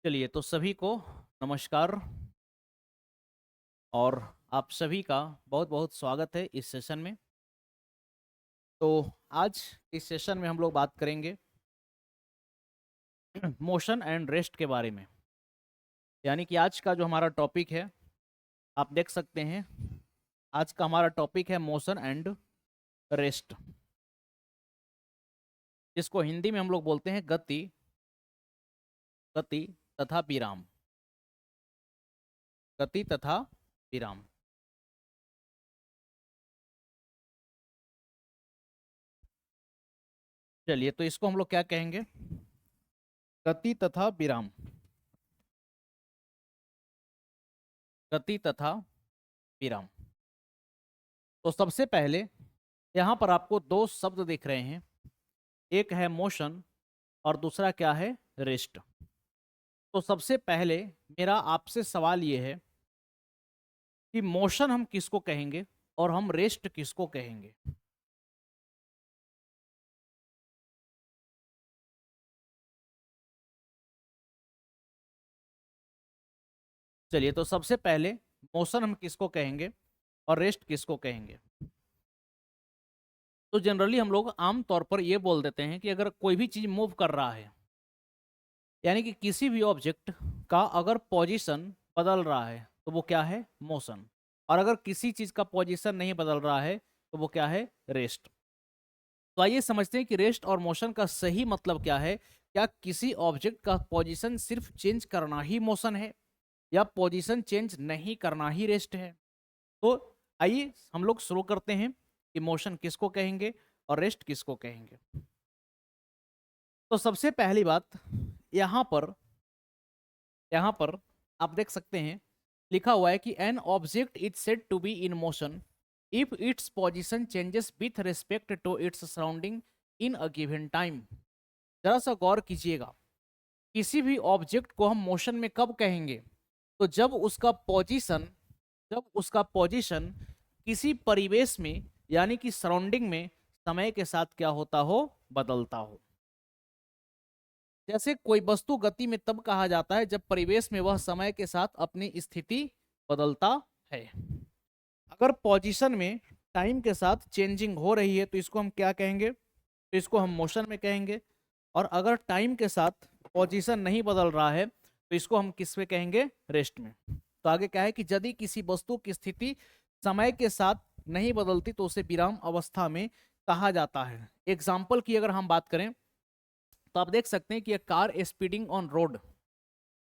चलिए तो सभी को नमस्कार। और आप सभी का बहुत बहुत स्वागत है इस सेशन में। तो आज इस सेशन में हम लोग बात करेंगे मोशन एंड रेस्ट के बारे में। यानी कि आज का जो हमारा टॉपिक है, आप देख सकते हैं, आज का हमारा टॉपिक है मोशन एंड रेस्ट, जिसको हिंदी में हम लोग बोलते हैं गति गति तथा विराम। गति तथा विराम। चलिए तो इसको हम लोग क्या कहेंगे? गति तथा विराम। गति तथा विराम। तो सबसे पहले यहाँ पर आपको दो शब्द दिख रहे हैं, एक है मोशन और दूसरा क्या है? रेस्ट। तो सबसे पहले मेरा आपसे सवाल ये है कि मोशन हम किसको कहेंगे और हम रेस्ट किसको कहेंगे? चलिए तो सबसे पहले मोशन हम किसको कहेंगे और रेस्ट किसको कहेंगे? तो जनरली हम लोग आम तौर पर ये बोल देते हैं कि अगर कोई भी चीज मूव कर रहा है, यानी कि किसी भी ऑब्जेक्ट का अगर पोजीशन बदल रहा है तो वो क्या है? मोशन। और अगर किसी चीज का पोजीशन नहीं बदल रहा है तो वो क्या है? रेस्ट। तो आइए समझते हैं कि रेस्ट और मोशन का सही मतलब क्या है। क्या किसी ऑब्जेक्ट का पोजीशन सिर्फ चेंज करना ही मोशन है, या पोजीशन चेंज नहीं करना ही रेस्ट है? तो आइए हम लोग शुरू करते हैं कि मोशन किसको कहेंगे और रेस्ट किसको कहेंगे। तो सबसे पहली बात, यहाँ पर यहाँ पर आप देख सकते हैं लिखा हुआ है कि an object is said to be in motion if its position changes with respect to its surrounding in a given time. जरा सा गौर कीजिएगा, किसी भी ऑब्जेक्ट को हम मोशन में कब कहेंगे? तो जब उसका पोजीशन किसी परिवेश में, यानी कि सराउंडिंग में, समय के साथ क्या होता हो? बदलता हो। जैसे कोई वस्तु गति में तब कहा जाता है जब परिवेश में वह समय के साथ अपनी स्थिति बदलता है। अगर पोजीशन में टाइम के साथ चेंजिंग हो रही है तो इसको हम क्या कहेंगे? तो इसको हम मोशन में कहेंगे। और अगर टाइम के साथ पोजीशन नहीं बदल रहा है तो इसको हम किस में कहेंगे? रेस्ट में। तो आगे क्या है कि यदि किसी वस्तु की स्थिति समय के साथ नहीं बदलती तो उसे विराम अवस्था में कहा जाता है। एग्जाम्पल की अगर हम बात करें तो आप देख सकते हैं कि एक कार स्पीडिंग ऑन रोड,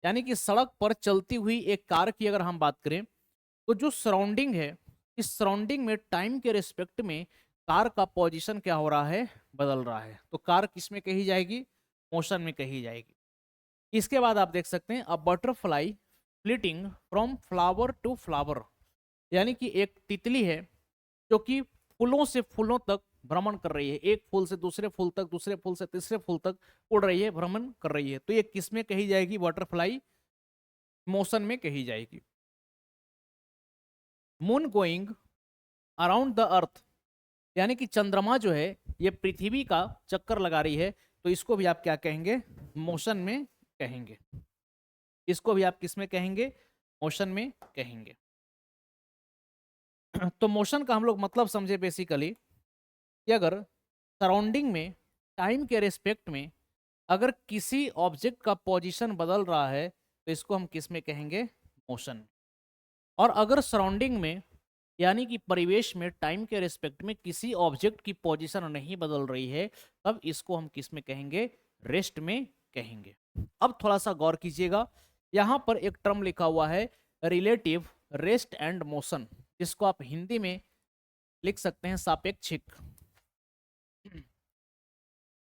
यानी कि सड़क पर चलती हुई एक कार की अगर हम बात करें तो जो सराउंडिंग है, इस सराउंडिंग में टाइम के रिस्पेक्ट में कार का पोजीशन क्या हो रहा है? बदल रहा है। तो कार किस में कही जाएगी? मोशन में कही जाएगी। इसके बाद आप देख सकते हैं a butterfly flitting from flower to flower, यानी कि एक तितली है जो कि फूलों से फूलों तक भ्रमण कर रही है, एक फूल से दूसरे फूल तक, दूसरे फूल से तीसरे फूल तक उड़ रही है, भ्रमण कर रही है। तो ये किस में कही जाएगी? बटरफ्लाई मोशन में कही जाएगी। Moon going around the earth, यानी कि चंद्रमा जो है ये पृथ्वी का चक्कर लगा रही है, तो इसको भी आप क्या कहेंगे? मोशन में कहेंगे। इसको भी आप किस में कहेंगे? मोशन में कहेंगे। तो मोशन का हम लोग मतलब समझे बेसिकली कि अगर सराउंडिंग में टाइम के रिस्पेक्ट में अगर किसी ऑब्जेक्ट का पोजीशन बदल रहा है तो इसको हम किस में कहेंगे? मोशन। और अगर सराउंडिंग में, यानी कि परिवेश में, टाइम के रिस्पेक्ट में किसी ऑब्जेक्ट की पोजीशन नहीं बदल रही है तब इसको हम किस में कहेंगे? रेस्ट में कहेंगे। अब थोड़ा सा गौर कीजिएगा, यहाँ पर एक टर्म लिखा हुआ है रिलेटिव रेस्ट एंड मोशन, जिसको आप हिंदी में लिख सकते हैं सापेक्षिक,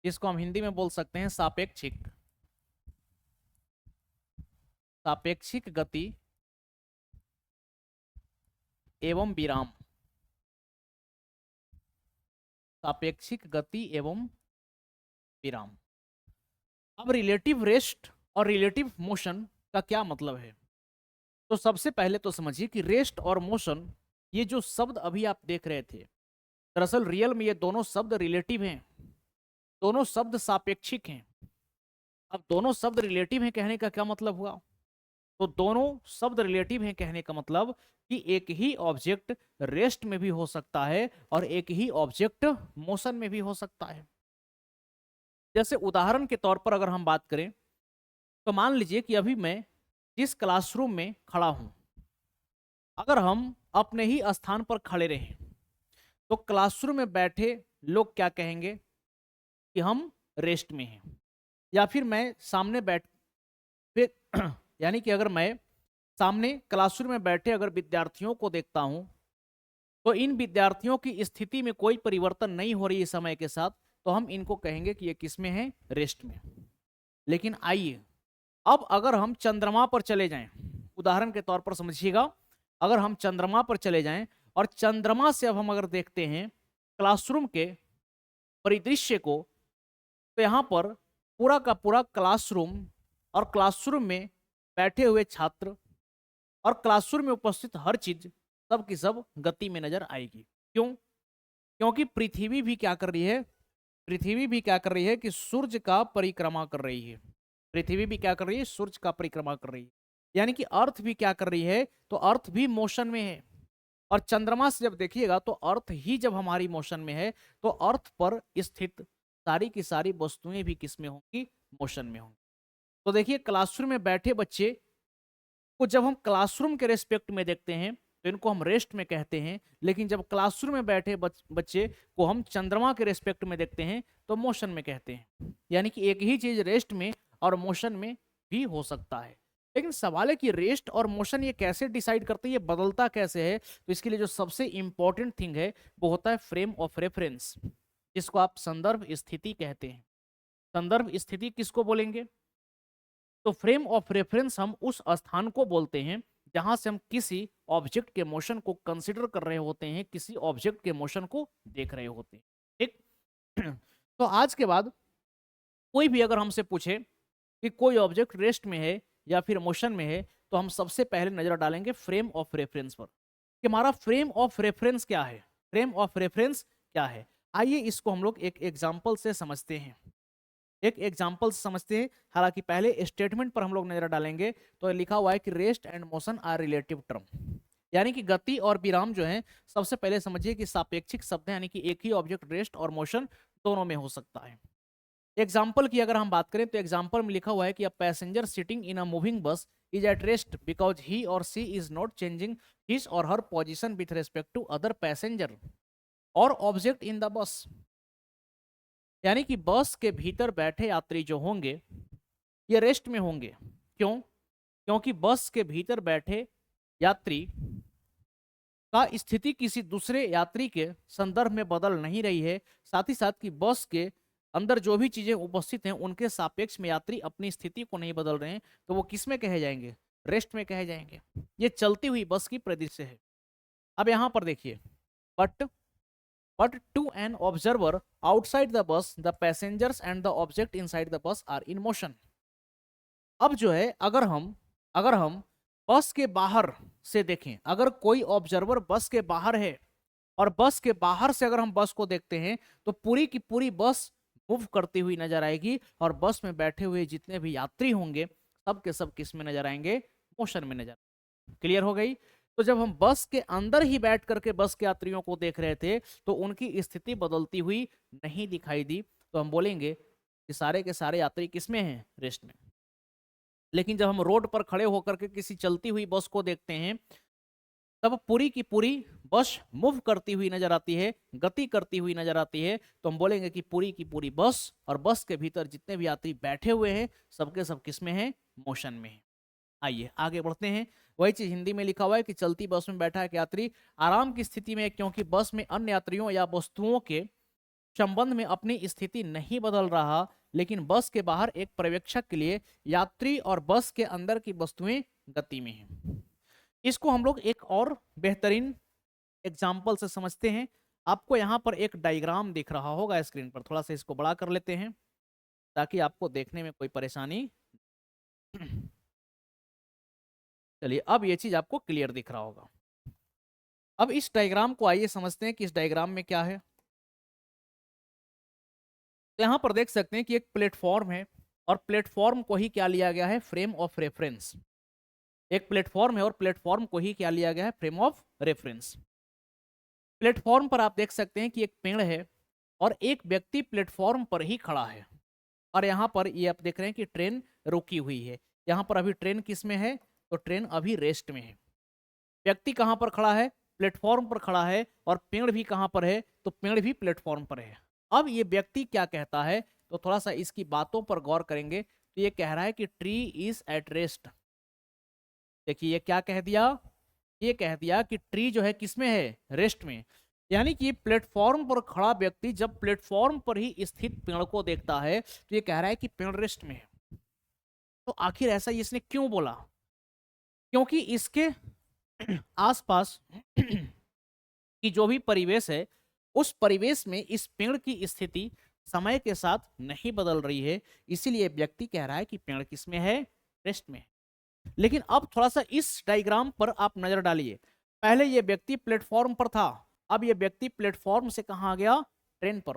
जिसको हम हिंदी में बोल सकते हैं सापेक्षिक, सापेक्षिक गति एवं विराम। सापेक्षिक गति एवं विराम। अब रिलेटिव रेस्ट और रिलेटिव मोशन का क्या मतलब है? तो सबसे पहले तो समझिए कि रेस्ट और मोशन, ये जो शब्द अभी आप देख रहे थे, दरअसल रियल में ये दोनों शब्द रिलेटिव हैं, दोनों शब्द सापेक्षिक हैं। अब दोनों शब्द रिलेटिव हैं कहने का क्या मतलब हुआ? तो दोनों शब्द रिलेटिव हैं कहने का मतलब कि एक ही ऑब्जेक्ट रेस्ट में भी हो सकता है और एक ही ऑब्जेक्ट मोशन में भी हो सकता है। जैसे उदाहरण के तौर पर अगर हम बात करें तो मान लीजिए कि अभी मैं जिस क्लासरूम में खड़ा हूं, अगर हम अपने ही स्थान पर खड़े रहें तो क्लासरूम में बैठे लोग क्या कहेंगे कि हम रेस्ट में हैं। या फिर मैं सामने बैठ फिर यानी कि अगर मैं सामने क्लासरूम में बैठे अगर विद्यार्थियों को देखता हूं तो इन विद्यार्थियों की स्थिति में कोई परिवर्तन नहीं हो रही है समय के साथ, तो हम इनको कहेंगे कि ये किस में है? रेस्ट में। लेकिन आइए अब अगर हम चंद्रमा पर चले जाएं, उदाहरण के तौर पर समझिएगा, अगर हम चंद्रमा पर चले जाएं और चंद्रमा से अब हम अगर देखते हैं क्लासरूम के परिदृश्य को, तो यहां पर पूरा का पूरा क्लासरूम और क्लासरूम में बैठे हुए छात्र और क्लासरूम में उपस्थित हर चीज सब की सब गति में नजर आएगी। क्यों? क्योंकि पृथ्वी भी क्या कर रही है? पृथ्वी भी क्या कर रही है कि सूर्य का परिक्रमा कर रही है। पृथ्वी भी क्या कर रही है? सूर्य का परिक्रमा कर रही है। यानी कि अर्थ भी क्या कर रही है? तो अर्थ भी मोशन में है। और चंद्रमा से जब देखिएगा तो अर्थ ही जब हमारी मोशन में है तो अर्थ पर स्थित सारी की सारी वस्तुएं भी किस में होंगी? मोशन में होंगी। तो देखिए क्लासरूम में बैठे बच्चे को जब हम क्लासरूम के रेस्पेक्ट में देखते हैं तो इनको हम रेस्ट में कहते हैं, लेकिन जब क्लासरूम में बैठे बच्चे को हम चंद्रमा के रेस्पेक्ट में देखते हैं तो मोशन में कहते हैं। यानी कि एक ही चीज रेस्ट में और मोशन में भी हो सकता है। लेकिन सवाल है कि रेस्ट और मोशन ये कैसे डिसाइड करते हैं, ये बदलता कैसे है? तो इसके लिए जो सबसे इंपॉर्टेंट थिंग है वो होता है फ्रेम ऑफ रेफरेंस, जिसको आप संदर्भ स्थिति कहते हैं। संदर्भ स्थिति किसको बोलेंगे? तो फ्रेम ऑफ रेफरेंस हम उस स्थान को बोलते हैं जहां से हम किसी ऑब्जेक्ट के मोशन को कंसिडर कर रहे होते हैं, किसी ऑब्जेक्ट के मोशन को देख रहे होते हैं। ठीक। तो आज के बाद कोई भी अगर हमसे पूछे कि कोई ऑब्जेक्ट रेस्ट में है या फिर मोशन में है, तो हम सबसे पहले नजर डालेंगे फ्रेम ऑफ रेफरेंस पर कि हमारा फ्रेम ऑफ रेफरेंस क्या है। फ्रेम ऑफ रेफरेंस क्या है? आइए इसको हम लोग एक एग्जाम्पल से समझते हैं। एक एग्जाम्पल से समझते हैं। हालांकि पहले स्टेटमेंट पर हम लोग नजर डालेंगे। तो लिखा हुआ है कि rest and motion are relative term, यानी कि गति और विराम जो है, सबसे पहले समझिए कि सापेक्षिक शब्द है, यानी कि एक ही ऑब्जेक्ट रेस्ट और मोशन दोनों में हो सकता है। एग्जाम्पल की अगर हम बात करें तो एग्जाम्पल में लिखा हुआ है कि a passenger sitting in a moving bus is at rest because he or she is not changing his or her position with respect to other passenger or object in the bus. यानी कि बस के भीतर बैठे यात्री जो होंगे ये रेस्ट में होंगे। क्यों? क्योंकि बस के भीतर बैठे यात्री का स्थिति किसी दूसरे यात्री के संदर्भ में बदल नहीं रही है। साथ ही साथ कि बस के अंदर जो भी चीजें उपस्थित हैं उनके सापेक्ष में यात्री अपनी स्थिति को नहीं बदल रहे हैं, तो वो किस में कहे जाएंगे? रेस्ट में कहे जाएंगे। ये चलती हुई बस की परिदृश्य है। अब यहां पर देखिए, but to an observer outside the bus the passengers and the object inside the bus are in motion। अब जो है अगर हम बस के बाहर से देखें, अगर कोई ऑब्जर्वर बस के बाहर है और बस के बाहर से अगर हम बस को देखते हैं तो पूरी की पूरी बस मूव करती हुई नजर आएगी और बस में बैठे हुए जितने भी यात्री होंगे सब के सब किस में नजर आएंगे? मोशन में नजर। क्लियर हो गई? तो जब हम बस के अंदर ही बैठ करके बस के यात्रियों को देख रहे थे तो उनकी स्थिति बदलती हुई नहीं दिखाई दी, तो हम बोलेंगे कि सारे के सारे यात्री किसमें हैं? रेस्ट में। लेकिन जब हम रोड पर खड़े होकर के किसी चलती हुई बस को देखते हैं तब पूरी की पूरी बस मूव करती हुई नजर आती है, गति करती हुई नजर आती है, तो हम बोलेंगे कि पूरी की पूरी बस और बस के भीतर जितने भी यात्री बैठे हुए हैं सबके सब किसमें हैं? मोशन में है। आइए आगे बढ़ते हैं। वही चीज हिंदी में लिखा हुआ है कि चलती बस में बैठा एक यात्री आराम की स्थिति में, क्योंकि बस में अन्य यात्रियों या वस्तुओं के संबंध में अपनी स्थिति नहीं बदल रहा, लेकिन बस के बाहर एक पर्यवेक्षक के लिए यात्री और बस के अंदर की वस्तुएं गति में हैं। इसको हम लोग एक और बेहतरीन एग्जाम्पल से समझते हैं। आपको यहाँ पर एक डायग्राम दिख रहा होगा स्क्रीन पर, थोड़ा सा इसको बड़ा कर लेते हैं ताकि आपको देखने में कोई परेशानी। चलिए अब ये चीज आपको क्लियर दिख रहा होगा। अब इस डायग्राम को आइए समझते हैं कि इस डायग्राम में क्या है। तो यहां पर देख सकते हैं कि एक प्लेटफॉर्म है और प्लेटफॉर्म को ही क्या लिया गया है, फ्रेम ऑफ रेफरेंस। एक प्लेटफॉर्म है और प्लेटफॉर्म को ही क्या लिया गया है, फ्रेम ऑफ रेफरेंस। प्लेटफॉर्म पर आप देख सकते हैं कि एक पेड़ है और एक व्यक्ति प्लेटफॉर्म पर ही खड़ा है, और यहाँ पर ये आप देख रहे हैं कि ट्रेन रुकी हुई है। यहाँ पर अभी ट्रेन किस में है, तो ट्रेन अभी रेस्ट में है। व्यक्ति कहाँ पर खड़ा है, प्लेटफॉर्म पर खड़ा है, और पेड़ भी कहाँ पर है, तो पेड़ भी प्लेटफॉर्म पर है। अब ये व्यक्ति क्या कहता है, तो थोड़ा सा इसकी बातों पर गौर करेंगे। तो ये कह रहा है कि ट्री इज एट रेस्ट। देखिए ये क्या कह दिया, ये कह दिया कि ट्री जो है किसमें है, रेस्ट में। यानी कि प्लेटफॉर्म पर खड़ा व्यक्ति जब प्लेटफॉर्म पर ही स्थित पेड़ को देखता है तो ये कह रहा है कि पेड़ रेस्ट में है। तो आखिर ऐसा इसने क्यों बोला, क्योंकि इसके आसपास की जो भी परिवेश है, उस परिवेश में इस पेड़ की स्थिति समय के साथ नहीं बदल रही है, इसीलिए व्यक्ति कह रहा है कि पेड़ किसमें है, रेस्ट में है। लेकिन अब थोड़ा सा इस डायग्राम पर आप नजर डालिए। पहले ये व्यक्ति प्लेटफॉर्म पर था, अब ये व्यक्ति प्लेटफॉर्म से कहाँ आ गया, ट्रेन पर।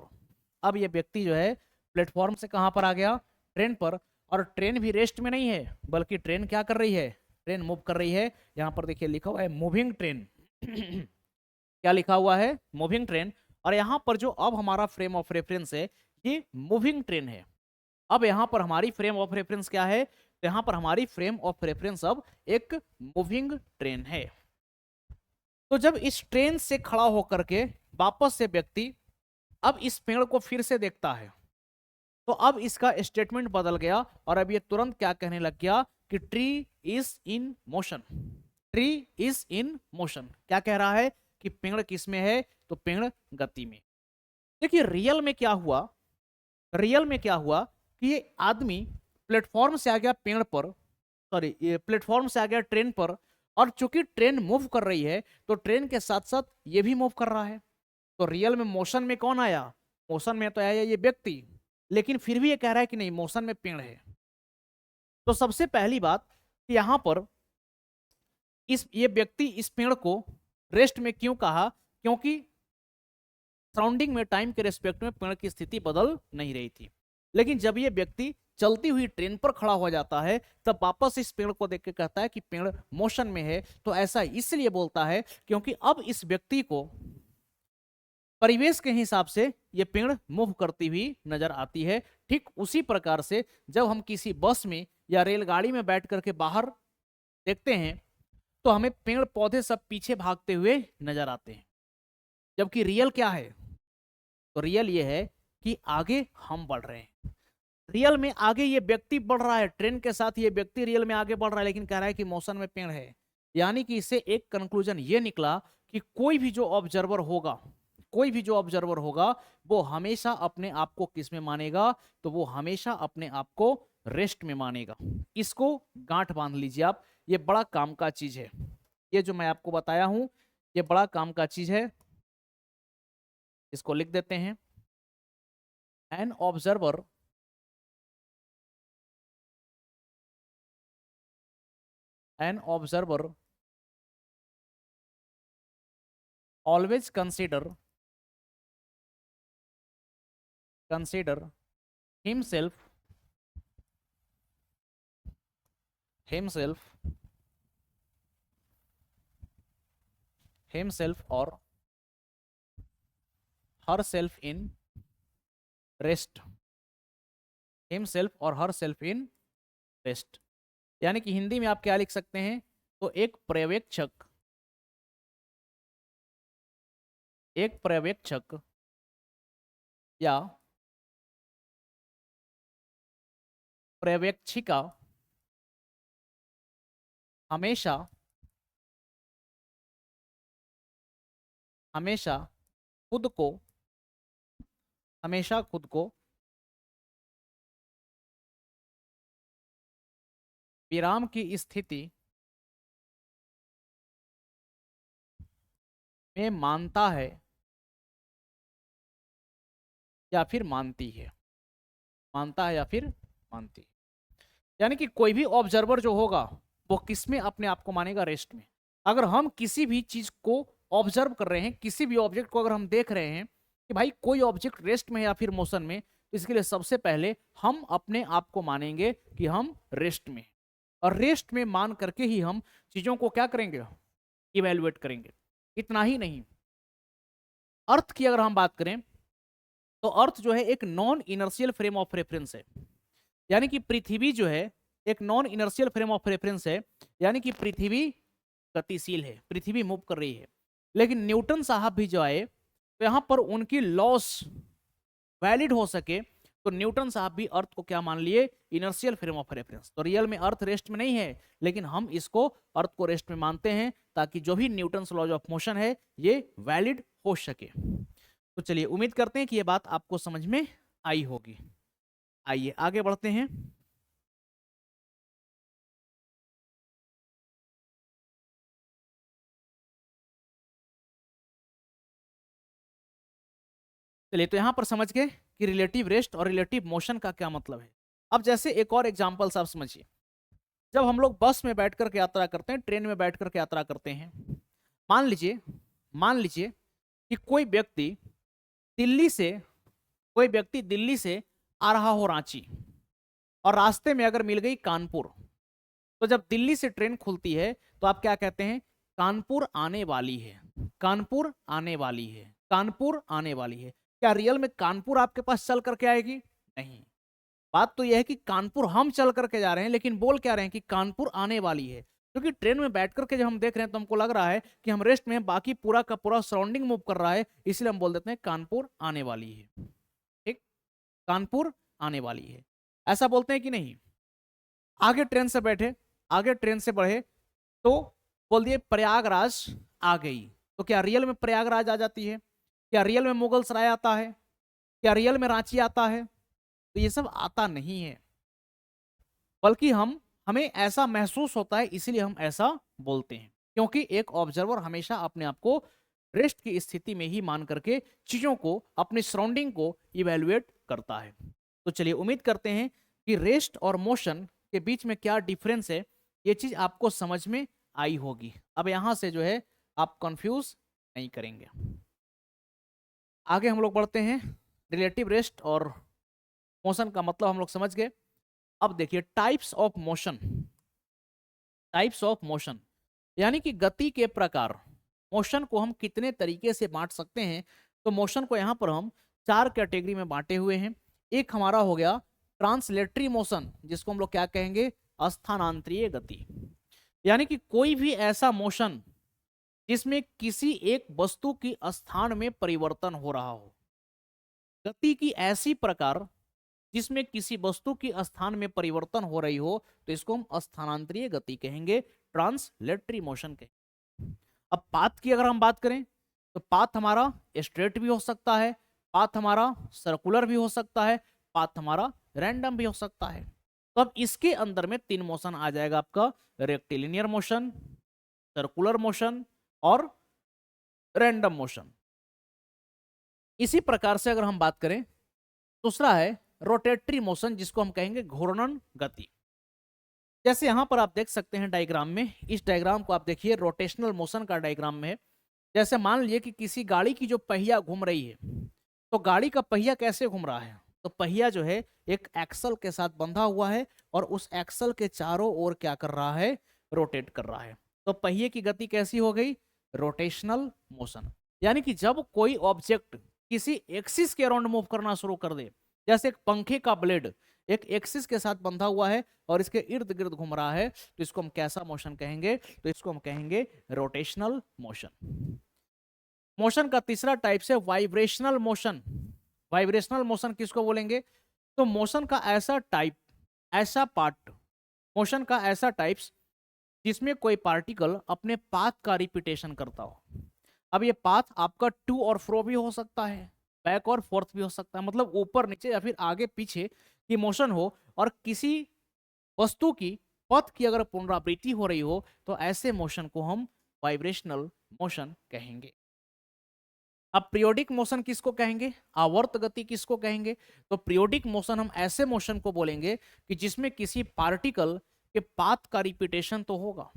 अब ये व्यक्ति जो है प्लेटफॉर्म से कहाँ पर आ गया, ट्रेन पर। और ट्रेन भी रेस्ट में नहीं है, बल्कि ट्रेन क्या कर रही है, ट्रेन मूव कर रही है। यहाँ पर देखिए लिखा हुआ है मूविंग ट्रेन क्या लिखा हुआ है, मूविंग ट्रेन। और यहाँ पर जो अब हमारा फ्रेम ऑफ रेफरेंस है, ये मूविंग ट्रेन है। अब यहाँ पर हमारी फ्रेम ऑफ रेफरेंस क्या है, तो यहाँ पर हमारी फ्रेम ऑफ रेफरेंस अब एक मूविंग ट्रेन है। तो जब इस ट्रेन से खड़ा होकर के वापस से व्यक्ति अब इस पेड़ को फिर से देखता है, तो अब इसका स्टेटमेंट बदल गया और अब ये तुरंत क्या कहने लग गया कि tree is in motion. Tree is in motion क्या कह रहा है कि पेड़ किस में है, तो पेड़ गति में। देखिए रियल में क्या हुआ, रियल में क्या हुआ कि ये आदमी प्लेटफॉर्म से आ गया पेड़ पर, सॉरी ये प्लेटफॉर्म से आ गया ट्रेन पर, और चूंकि ट्रेन मूव कर रही है तो ट्रेन के साथ साथ ये भी मूव कर रहा है। तो रियल में मोशन में कौन आया, मोशन में तो आया ये व्यक्ति, लेकिन फिर भी ये कह रहा है कि नहीं मोशन में पेड़ है। तो सबसे पहली बात यहां पर ये व्यक्ति इस पेड़ को रेस्ट में क्यों कहा, क्योंकि सराउंडिंग में टाइम के रेस्पेक्ट में पेड़ की स्थिति बदल नहीं रही थी। लेकिन जब ये व्यक्ति चलती हुई ट्रेन पर खड़ा हो जाता है तब वापस इस पेड़ को देख के कहता है कि पेड़ मोशन में है। तो ऐसा इसलिए बोलता है क्योंकि अब इस व्यक्ति को परिवेश के हिसाब से ये पेड़ मूव करती हुई नजर आती है। ठीक उसी प्रकार से जब हम किसी बस में या रेलगाड़ी में बैठ करके बाहर देखते हैं तो हमें पेड़ पौधे सब पीछे भागते हुए नजर आते हैं, जबकि रियल क्या है, तो रियल ये है कि आगे हम बढ़ रहे हैं। रियल में आगे ये व्यक्ति बढ़ रहा है, ट्रेन के साथ ये व्यक्ति रियल में आगे बढ़ रहा है, लेकिन कह रहा है कि मोशन में पेड़ है। यानी कि इससे एक कंक्लूजन ये निकला कि कोई भी जो ऑब्जर्वर होगा, कोई भी जो ऑब्जर्वर होगा वो हमेशा अपने आप को किस में मानेगा, तो वो हमेशा अपने आप को रेस्ट में मानेगा। इसको गांठ बांध लीजिए आप, ये बड़ा काम का चीज है। ये जो मैं आपको बताया हूं ये बड़ा काम का चीज है। इसको लिख देते हैं, an observer always consider himself or herself in rest, himself और herself in rest। यानी कि हिंदी में आप क्या लिख सकते हैं, तो एक पर्यवेक्षक या पर्यवेक्षिका हमेशा खुद को विराम की स्थिति में मानता है या फिर मानती है, मानता है या फिर मानती है। यानी कि कोई भी ऑब्जर्वर जो होगा वो किस में अपने आप को मानेगा, रेस्ट में। अगर हम किसी भी चीज को ऑब्जर्व कर रहे हैं, किसी भी ऑब्जेक्ट को अगर हम देख रहे हैं कि भाई कोई ऑब्जेक्ट रेस्ट में है या फिर मोशन में, तो इसके लिए सबसे पहले हम अपने आप को मानेंगे कि हम रेस्ट में, और रेस्ट में मान करके ही हम चीजों को क्या करेंगे, इवेलुएट करेंगे। इतना ही नहीं, अर्थ की अगर हम बात करें तो अर्थ जो है एक non inertial frame of reference है, यानी कि पृथ्वी जो है एक non inertial frame of reference है, यानी कि पृथ्वी गतिशील है, पृथ्वी मूव कर रही है। लेकिन न्यूटन साहब भी जो आए तो यहां पर उनकी लॉस वैलिड हो सके, तो न्यूटन साहब भी अर्थ को क्या मान लिए, इनर्शियल फ्रेम ऑफ रेफरेंस। तो रियल में अर्थ रेस्ट में नहीं है, लेकिन हम इसको अर्थ को रेस्ट में मानते हैं ताकि जो भी न्यूटन लॉज ऑफ मोशन है ये वैलिड हो सके। तो चलिए उम्मीद करते हैं कि ये बात आपको समझ में आई होगी। आइए आगे बढ़ते हैं। चलिए तो यहां पर समझ गए कि रिलेटिव रेस्ट और रिलेटिव मोशन का क्या मतलब है। अब जैसे एक और एग्जांपल आप समझिए, जब हम लोग बस में बैठ करके यात्रा करते हैं, ट्रेन में बैठ करके यात्रा करते हैं, मान लीजिए कि दिल्ली से कोई व्यक्ति दिल्ली से आ रहा हो रांची, और रास्ते में अगर मिल गई कानपुर, तो जब दिल्ली से ट्रेन खुलती है तो आप क्या कहते हैं, कानपुर आने वाली है, कानपुर आने वाली है, कानपुर आने वाली है। क्या रियल में कानपुर आपके पास चल करके आएगी? नहीं। बात तो यह है कि कानपुर हम चल करके जा रहे हैं, लेकिन बोल क्या रहे हैं कि कानपुर आने वाली है। क्योंकि ट्रेन में बैठ करके जब हम देख रहे हैं तो हमको लग रहा है कि हम रेस्ट में हैं, बाकी पूरा का पूरा सराउंडिंग मूव कर रहा है, इसलिए हम बोल देते हैं कानपुर आने वाली है। ठीक, कानपुर आने वाली है, ऐसा बोलते हैं कि नहीं। आगे ट्रेन से बैठे, आगे ट्रेन से बढ़े, तो बोल दिए प्रयागराज आ गई, तो क्या रियल में प्रयागराज आ जाती है? क्या रियल में मुगल सराय आता है? क्या रियल में रांची आता है? तो ये सब आता नहीं है, बल्कि हमें ऐसा महसूस होता है, इसीलिए हम ऐसा बोलते हैं। क्योंकि एक ऑब्जर्वर हमेशा अपने आप को रेस्ट की स्थिति में ही मान करके चीजों को, अपनी सराउंडिंग को इवेलुएट करता है। तो चलिए उम्मीद करते हैं कि रेस्ट और मोशन के बीच में क्या डिफरेंस है, ये चीज आपको समझ में आई होगी। अब यहां से जो है आप कंफ्यूज नहीं करेंगे। आगे हम लोग बढ़ते हैं। रिलेटिव रेस्ट और मोशन का मतलब हम लोग समझ गए। अब देखिए types of motion, types of motion यानी कि गति के प्रकार। मोशन को हम कितने तरीके से बांट सकते हैं, तो मोशन को यहां पर हम 4 कैटेगरी में बांटे हुए हैं। एक हमारा हो गया ट्रांसलेटरी मोशन, जिसको हम लोग क्या कहेंगे, स्थानांतरीय गति, यानी कि कोई भी ऐसा मोशन जिसमें किसी एक वस्तु की स्थान में परिवर्तन हो रहा हो। गति की ऐसी प्रकार जिसमें किसी वस्तु की स्थान में परिवर्तन हो रही हो, तो इसको हम स्थानांतरीय गति कहेंगे, ट्रांसलेटरी मोशन कहेंगे। अब पाथ की अगर हम बात करें, तो पाथ हमारा स्ट्रेट भी हो सकता है, पाथ हमारा सर्कुलर भी हो सकता है, पाथ हमारा रैंडम भी हो सकता है। तो अब इसके अंदर में 3 मोशन आ जाएगा आपका, रेक्टिलिनियर मोशन, सर्कुलर मोशन और रैंडम मोशन। इसी प्रकार से अगर हम बात करें, दूसरा है रोटेटरी मोशन, जिसको हम कहेंगे घूर्णन गति। जैसे यहां पर आप देख सकते हैं डायग्राम में, इस डायग्राम को आप देखिए, रोटेशनल मोशन का डायग्राम में है। जैसे मान लीजिए कि किसी गाड़ी की जो पहिया घूम रही है, तो गाड़ी का पहिया कैसे घूम रहा है, तो पहिया जो है एक एक्सल के साथ बंधा हुआ है, और उस एक्सल के चारों ओर क्या कर रहा है, रोटेट कर रहा है। तो पहिए की गति कैसी हो गई, रोटेशनल मोशन। यानी कि जब कोई ऑब्जेक्ट किसी एक्सिस के अराउंड मूव करना शुरू कर दे, जैसे एक पंखे का ब्लेड एक एक्सिस के साथ बंधा हुआ है और इसके इर्द गिर्द घूम रहा है, तो इसको हम कैसा मोशन कहेंगे, तो इसको हम कहेंगे रोटेशनल मोशन। मोशन का तीसरा टाइप से वाइब्रेशनल मोशन। वाइब्रेशनल मोशन किसको बोलेंगे, तो मोशन का ऐसा टाइप, ऐसा पार्ट, मोशन का ऐसा टाइप्स जिसमें कोई पार्टिकल अपने पाथ का रिपीटेशन करता हो। अब ये पाथ आपका टू और फ्रो भी हो सकता है, बैक और फोर्थ भी हो सकता है, मतलब ऊपर नीचे या फिर आगे पीछे की मोशन हो, और किसी वस्तु की पथ की अगर पुनरावृत्ति हो रही हो, तो ऐसे मोशन को हम वाइब्रेशनल मोशन कहेंगे। अब पीरियोडिक मोशन किसको कहेंगे, आवर्त गति किसको कहेंगे, तो पीरियोडिक मोशन हम ऐसे मोशन को बोलेंगे कि जिसमें किसी पार्टिकल के पाथ का रिपीटेशन तो होगा,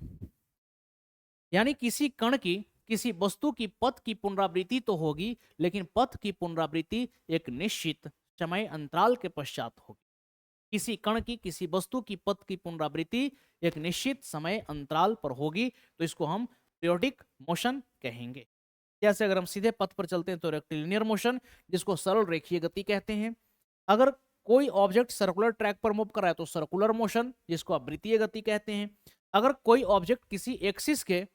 यानी किसी कण की, किसी वस्तु की पथ की पुनरावृत्ति तो होगी, लेकिन पथ की पुनरावृत्ति एक निश्चित समय अंतराल के पश्चात होगी। किसी कण की, किसी वस्तु की पथ की पुनरावृत्ति एक निश्चित समय अंतराल पर होगी तो इसको हम पीरियोडिक मोशन कहेंगे। जैसे अगर हम सीधे पथ पर चलते हैं तो रेक्टिलिनियर मोशन, जिसको सरल रेखीय गति कहते हैं। अगर कोई ऑब्जेक्ट सर्कुलर ट्रैक पर मूव कर रहा है तो सर्कुलर मोशन, जिसको आप वृत्तीय गति कहते हैं। अगर कोई ऑब्जेक्ट किसी एक्सिस के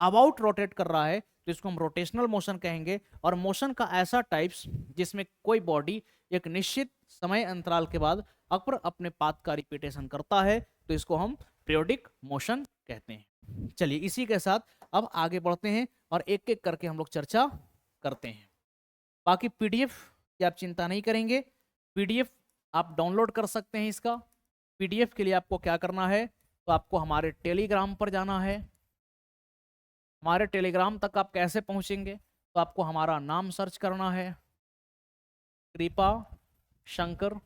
अबाउट रोटेट कर रहा है तो इसको हम रोटेशनल मोशन कहेंगे। और मोशन का ऐसा टाइप्स जिसमें कोई बॉडी एक निश्चित समय अंतराल के बाद अपर अपने पाथ का रिपीटेशन करता है तो इसको हम पीरियोडिक मोशन कहते हैं। चलिए इसी के साथ अब आगे बढ़ते हैं और एक एक करके हम लोग चर्चा करते हैं। बाकी पीडीएफ की आप चिंता नहीं करेंगे, पीडीएफ आप डाउनलोड कर सकते हैं। इसका पीडीएफ के लिए आपको क्या करना है, तो आपको हमारे टेलीग्राम पर जाना है। हमारे टेलीग्राम तक आप कैसे पहुंचेंगे, तो आपको हमारा नाम सर्च करना है, कृपा शंकर,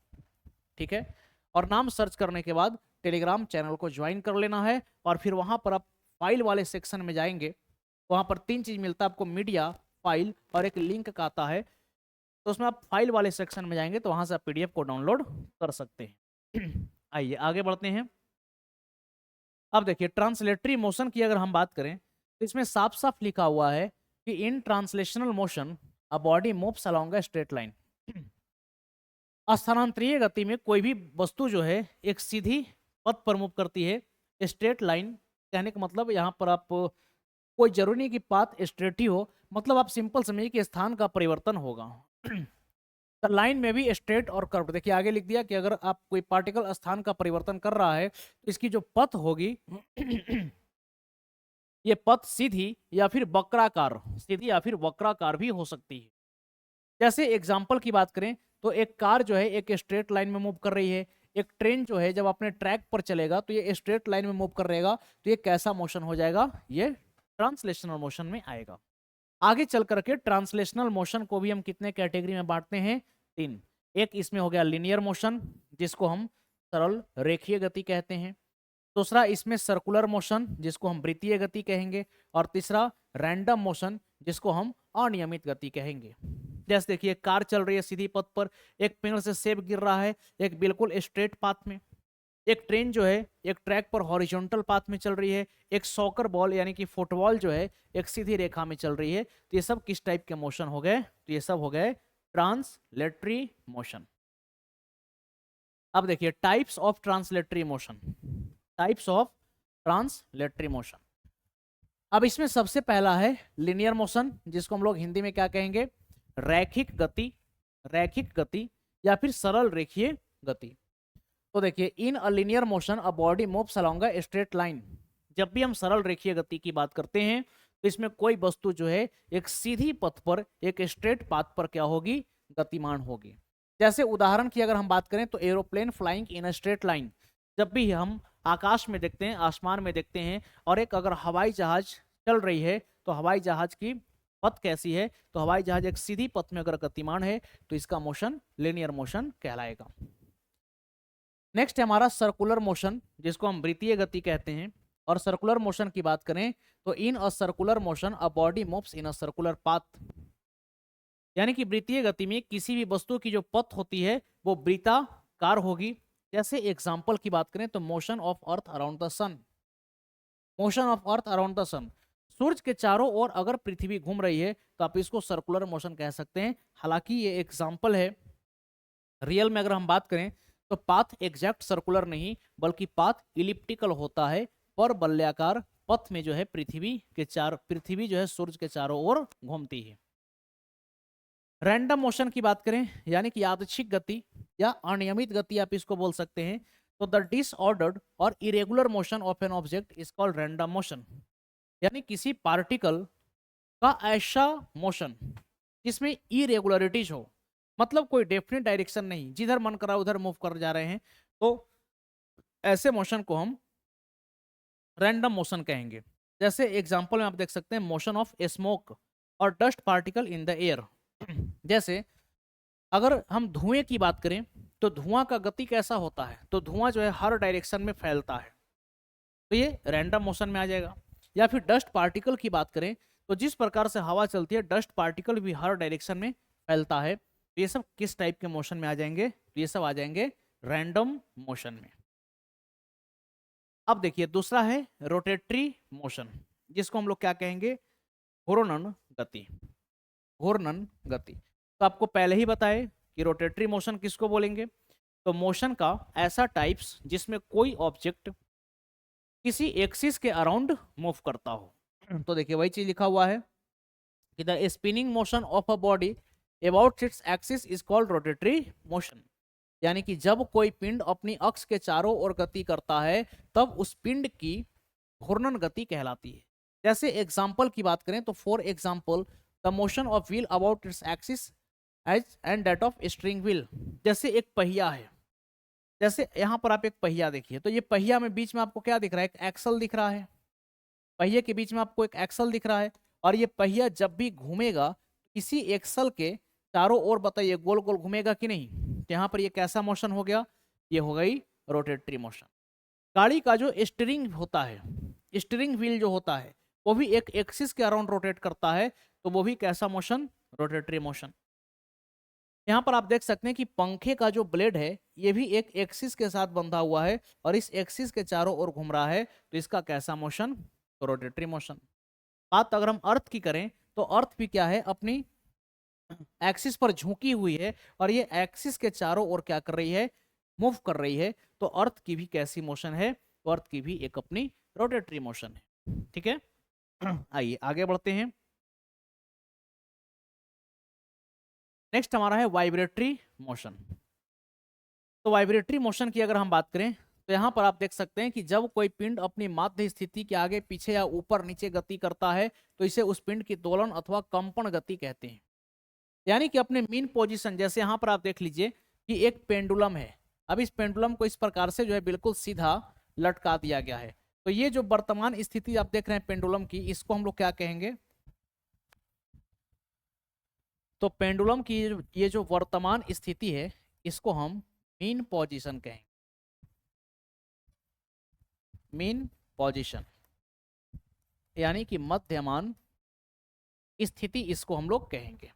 ठीक है। और नाम सर्च करने के बाद टेलीग्राम चैनल को ज्वाइन कर लेना है। और फिर वहां पर आप फाइल वाले सेक्शन में जाएंगे, वहां पर 3 चीज मिलता है आपको, मीडिया, फाइल और एक लिंक का आता है। तो उसमें आप फाइल वाले सेक्शन में जाएंगे तो वहां से आप पीडीएफ को डाउनलोड कर सकते हैं। आइए आगे बढ़ते हैं। अब देखिए ट्रांसलेटरी मोशन की अगर हम बात करें तो इसमें साफ साफ लिखा हुआ है कि in translational motion a body moves along a straight line. स्थानांतरीय गति में कोई भी वस्तु जो है एक सीधी पथ पर मूव करती है। स्ट्रेट लाइन कहने का मतलब यहाँ पर आप कोई जरूरी नहीं कि पाथ स्ट्रेट ही हो, मतलब आप सिंपल समझिए कि स्थान का परिवर्तन होगा। तो लाइन में भी स्ट्रेट और कर्व, देखिए आगे लिख दिया कि अगर आप कोई पार्टिकल स्थान का परिवर्तन कर रहा है तो इसकी जो पथ होगी ये पथ सीधी या फिर वक्राकार, सीधी या फिर वक्राकार भी हो सकती है। जैसे एग्जाम्पल की बात करें तो एक कार जो है एक स्ट्रेट लाइन में मूव कर रही है। एक ट्रेन जो है जब अपने ट्रैक पर चलेगा तो ये स्ट्रेट लाइन में मूव कर रहेगा, तो ये कैसा मोशन हो जाएगा, ये ट्रांसलेशनल मोशन में आएगा। आगे चल करके ट्रांसलेशनल मोशन को भी हम कितने कैटेगरी में बांटते हैं, 3। एक इसमें हो गया लिनियर मोशन, जिसको हम सरल रेखीय गति कहते हैं। दूसरा इसमें सर्कुलर मोशन, जिसको हम वृत्तीय गति कहेंगे। और तीसरा रैंडम मोशन, जिसको हम अनियमित गति कहेंगे। जैसे देखिए कार चल रही है सीधी पथ पर, एक पेड़ से सेब गिर रहा है एक बिल्कुल स्ट्रेट पाथ में। एक ट्रेन जो है एक ट्रैक पर हॉरिजॉन्टल पाथ में चल रही है। एक सॉकर बॉल यानी कि फुटबॉल जो है एक सीधी रेखा में चल रही है। तो ये सब किस टाइप के मोशन हो गए, तो ये सब हो गए ट्रांसलेटरी मोशन। अब देखिए types of translatory motion, types of translatory motion. अब इसमें सबसे पहला है लिनियर मोशन, जिसको हम लोग हिंदी में क्या कहेंगे, रैखिक गति, रैखिक गति या फिर सरल रेखीय गति। तो देखिए in a linear motion a body moves along a straight line. जब भी हम सरल रेखीय गति की बात करते हैं तो इसमें कोई वस्तु जो है एक सीधी पथ पर एक स्ट्रेट पाथ पर क्या होगी, गतिमान होगी। जैसे उदाहरण की अगर हम बात करें तो aeroplane flying in a straight line. जब भी हम आकाश में देखते हैं, आसमान में देखते हैं और एक अगर हवाई जहाज चल रही है तो हवाई जहाज की पथ कैसी है, तो हवाई जहाज एक सीधी पथ में अगर गतिमान है तो इसका मोशन लिनियर मोशन कहलाएगा। नेक्स्ट है हमारा सर्कुलर मोशन, जिसको हम वृत्तीय गति कहते हैं। और सर्कुलर मोशन की बात करें तो in a circular motion a body moves in a circular path. यानी कि वृत्तीय गति में किसी भी वस्तु की जो पथ होती है वो वृत्ताकार होगी। जैसे एग्जांपल की बात करें तो motion of earth around the sun, motion of earth around the sun, सूर्य के चारों ओर अगर पृथ्वी घूम रही है तो आप इसको सर्कुलर मोशन कह सकते हैं। हालांकि ये एग्जाम्पल है, रियल में अगर हम बात करें तो पाथ एग्जैक्ट सर्कुलर नहीं बल्कि पाथ इलिप्टिकल होता है, पर बल्ल्याकार पथ में जो है पृथ्वी जो है सूर्य के चारों ओर घूमती है। रैंडम मोशन की बात करें यानी कि यादृच्छिक गति या अनियमित गति आप इसको बोल सकते हैं, तो द डिसऑर्डर्ड और irregular motion of N object is called random motion. यानी किसी पार्टिकल का ऐसा मोशन जिसमें इरेगुलरिटीज हो, मतलब कोई डेफिनेट डायरेक्शन नहीं, जिधर मन करा उधर मूव कर जा रहे हैं, तो ऐसे मोशन को हम रैंडम मोशन कहेंगे। जैसे एग्जांपल में आप देख सकते हैं मोशन ऑफ स्मोक और dust particle in the air. जैसे अगर हम धुएं की बात करें तो धुआं का गति कैसा होता है, तो धुआं जो है हर डायरेक्शन में फैलता है, तो ये रैंडम मोशन में आ जाएगा। या फिर डस्ट पार्टिकल की बात करें तो जिस प्रकार से हवा चलती है डस्ट पार्टिकल भी हर डायरेक्शन में फैलता है, तो ये सब किस टाइप के मोशन में आ जाएंगे? तो ये सब आ जाएंगे रैंडम मोशन में। अब देखिए दूसरा है रोटेटरी मोशन, जिसको हम लोग क्या कहेंगे? घूर्णन गति। घूर्णन गति तो आपको पहले ही बताए कि रोटेटरी मोशन किसको बोलेंगे? तो मोशन का ऐसा टाइप्स जिसमें कोई ऑब्जेक्ट किसी एक्सिस के अराउंड मूव करता हो। तो देखिए वही चीज लिखा हुआ है कि the spinning motion of a body about its axis is called rotatory motion. यानी कि जब कोई पिंड अपनी अक्ष के चारों ओर गति करता है तब उस पिंड की घूर्णन गति कहलाती है। जैसे एग्जाम्पल की बात करें तो for example the motion of wheel about its axis as and that of string wheel. जैसे एक पहिया है, जैसे यहाँ पर आप एक पहिया देखिए, तो ये पहिया में बीच में आपको क्या दिख रहा है? एक एक्सल दिख रहा है। पहिए के बीच में आपको एक एक्सल दिख रहा है, और ये पहिया जब भी घूमेगा इसी एक्सल के चारों ओर बताइए गोल गोल घूमेगा कि नहीं? तो यहाँ पर ये कैसा मोशन हो गया? ये हो गई रोटेटरी मोशन। गाड़ी का जो स्टीयरिंग होता है, स्टीयरिंग व्हील जो होता है, वो भी एक एक्सिस के अराउंड रोटेट करता है, तो वो भी कैसा मोशन? Rotatory motion. यहाँ पर आप देख सकते हैं कि पंखे का जो ब्लेड है ये भी एक एक्सिस के साथ बंधा हुआ है और इस एक्सिस के चारों ओर घूम रहा है, तो इसका कैसा मोशन? तो रोटेटरी मोशन। बात अगर हम अर्थ की करें तो अर्थ भी क्या है? अपनी एक्सिस पर झुकी हुई है और ये एक्सिस के चारों ओर क्या कर रही है? मूव कर रही है। तो अर्थ की भी कैसी मोशन है? तो अर्थ की भी एक अपनी रोटेटरी मोशन है। ठीक है, आइए आगे बढ़ते हैं। नेक्स्ट हमारा है वाइब्रेटरी मोशन। तो वाइब्रेटरी मोशन की अगर हम बात करें तो यहाँ पर आप देख सकते हैं कि जब कोई पिंड अपनी माध्य स्थिति के आगे पीछे या ऊपर नीचे गति करता है तो इसे उस पिंड की दोलन अथवा कंपन गति कहते हैं। यानी कि अपने मीन पोजीशन, जैसे यहाँ पर आप देख लीजिए कि एक पेंडुलम है। अब इस पेंडुलम को इस प्रकार से जो है बिल्कुल सीधा लटका दिया गया है। तो ये जो वर्तमान स्थिति आप देख रहे हैं पेंडुलम की, इसको हम लोग क्या कहेंगे? तो पेंडुलम की ये जो वर्तमान स्थिति है इसको हम मीन पोजीशन कहेंगे। मीन पोजीशन यानी कि मध्यमान स्थिति इसको हम लोग कहेंगे।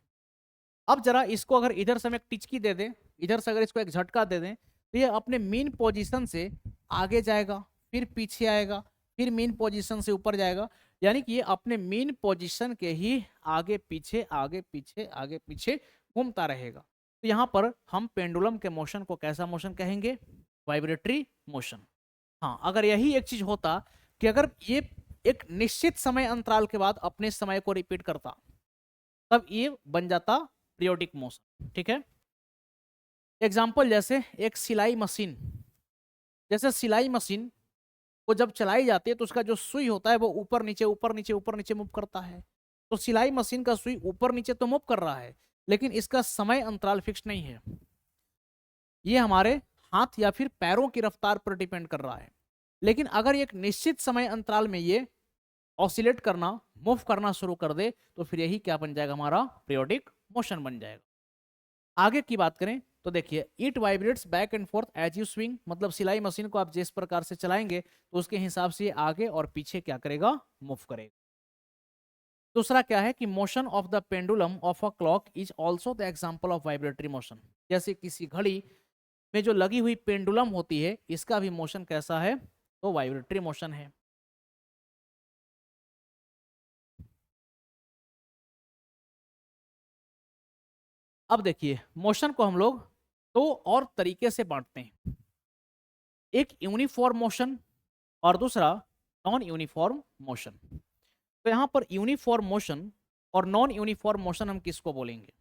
अब जरा इसको अगर इधर से हम एक टिचकी दे दें, इधर से अगर इसको एक झटका दे दें, तो ये अपने मीन पोजीशन से आगे जाएगा, फिर पीछे आएगा, फिर मीन पोजीशन से ऊपर जाएगा। यानी कि ये अपने मीन पोजीशन के ही आगे पीछे आगे पीछे आगे पीछे घूमता रहेगा। तो यहाँ पर हम पेंडुलम के मोशन को कैसा मोशन कहेंगे? Vibratory motion. हाँ, अगर यही एक चीज होता कि अगर ये एक निश्चित समय अंतराल के बाद अपने समय को रिपीट करता, तब ये बन जाता पीरियोडिक मोशन। ठीक है, एग्जाम्पल जैसे एक सिलाई मशीन, जैसे सिलाई मशीन को जब चलाई जाती है तो उसका जो सुई होता है वो ऊपर नीचे ऊपर नीचे ऊपर नीचे मूव करता है। तो सिलाई मशीन का सुई ऊपर नीचे तो मूव कर रहा है, लेकिन इसका समय अंतराल फिक्स नहीं है। ये हमारे हाथ या फिर पैरों की रफ्तार पर डिपेंड कर रहा है। लेकिन अगर एक निश्चित समय अंतराल में ये ऑसिलेट करना, मूव करना शुरू कर दे, तो फिर यही क्या बन जाएगा? हमारा पीरियोडिक मोशन बन जाएगा। आगे की बात करें तो देखिए it vibrates back and forth as you swing, मतलब सिलाई मशीन को आप जिस प्रकार से चलाएंगे तो उसके हिसाब से आगे और पीछे क्या करेगा? मूव करेगा। दूसरा क्या है कि motion of the pendulum of a clock is also the example of vibratory motion. जैसे किसी घड़ी में जो लगी हुई पेंडुलम होती है, इसका भी मोशन कैसा है? तो वाइब्रेटरी मोशन है। अब देखिए मोशन को हम लोग दो और तरीके से बांटते हैं, एक यूनिफॉर्म मोशन और दूसरा नॉन यूनिफॉर्म मोशन। तो यहाँ पर यूनिफॉर्म मोशन और नॉन यूनिफॉर्म मोशन हम किसको बोलेंगे?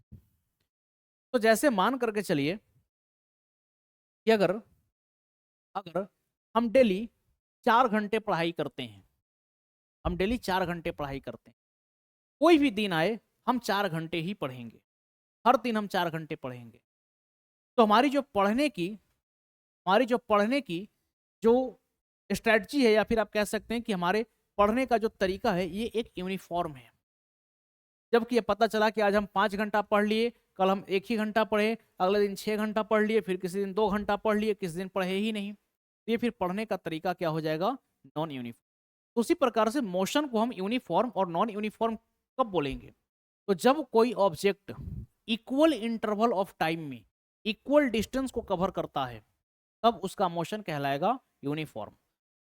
तो जैसे मान करके चलिए कि अगर अगर हम डेली 4 घंटे पढ़ाई करते हैं, हम डेली 4 घंटे पढ़ाई करते हैं, कोई भी दिन आए हम 4 घंटे ही पढ़ेंगे, हर दिन हम 4 घंटे पढ़ेंगे, तो हमारी जो पढ़ने की जो स्ट्रेटजी है, या फिर आप कह सकते हैं कि हमारे पढ़ने का जो तरीका है, ये एक यूनिफॉर्म है। जबकि ये पता चला कि आज हम 5 घंटा पढ़ लिए, कल हम 1 ही घंटा पढ़े, अगले दिन 6 घंटा पढ़ लिए, फिर किसी दिन 2 घंटा पढ़ लिए, किसी दिन पढ़े ही नहीं, तो ये फिर पढ़ने का तरीका क्या हो जाएगा? Non uniform. तो उसी प्रकार से मोशन को हम यूनिफॉर्म और नॉन यूनिफॉर्म कब बोलेंगे? तो जब कोई object equal interval of time में इक्वल डिस्टेंस को कवर करता है तब उसका मोशन कहलाएगा यूनिफॉर्म।